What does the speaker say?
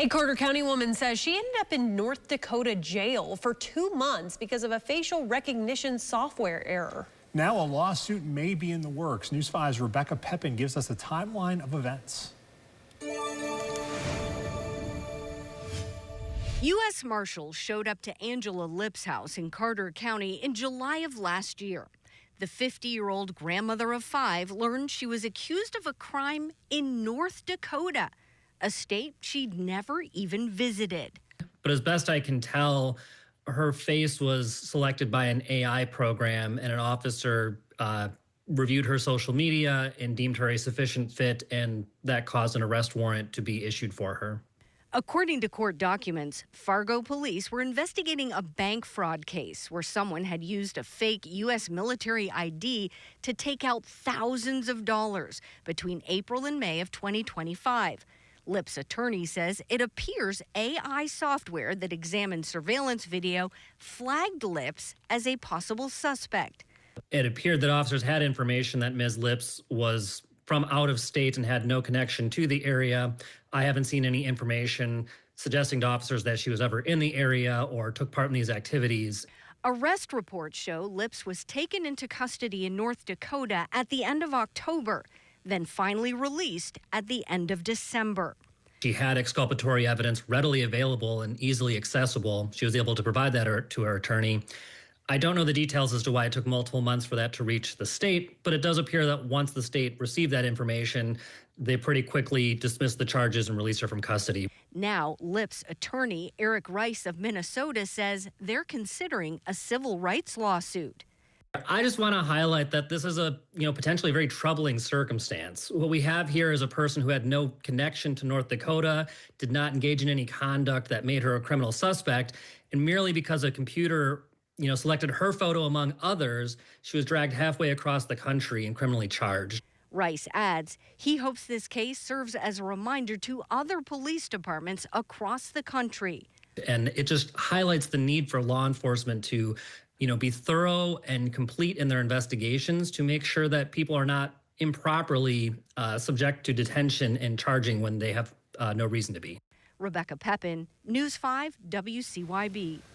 A Carter County woman says she ended up in North Dakota jail for 2 months because of a facial recognition software error. Now a lawsuit may be in the works. News 5's Rebecca Pepin gives us a timeline of events. U.S. Marshals showed up to Angela Lip's house in Carter County in July of last year. The 50-year-old grandmother of 5 learned she was accused of a crime in North Dakota, a state she'd never even visited. But as best I can tell, her face was selected by an AI program, and an officer reviewed her social media and deemed her a sufficient fit, and that caused an arrest warrant to be issued for her. According to court documents, Fargo police were investigating a bank fraud case where someone had used a fake U.S. military ID to take out thousands of dollars between April and May of 2025. Lip's attorney says it appears AI software that examined surveillance video flagged Lips as a possible suspect. It appeared that officers had information that Ms. Lips was from out of state and had no connection to the area. I haven't seen any information suggesting to officers that she was ever in the area or took part in these activities. Arrest reports show Lips was taken into custody in North Dakota at the end of October, then finally released at the end of December. She had exculpatory evidence readily available and easily accessible. She was able to provide that to her attorney. I don't know the details as to why it took multiple months for that to reach the state, but it does appear that once the state received that information, they pretty quickly dismissed the charges and released her from custody. Now, Lips' attorney, Eric Rice of Minnesota, says they're considering a civil rights lawsuit. I just want to highlight that this is a potentially very troubling circumstance. What we have here is a person who had no connection to North Dakota, did not engage in any conduct that made her a criminal suspect, and merely because a computer selected her photo among others, she was dragged halfway across the country and criminally charged. Rice adds he hopes this case serves as a reminder to other police departments across the country. And it just highlights the need for law enforcement to, be thorough and complete in their investigations to make sure that people are not improperly subject to detention and charging when they have no reason to be. Rebecca Pepin, News 5 WCYB.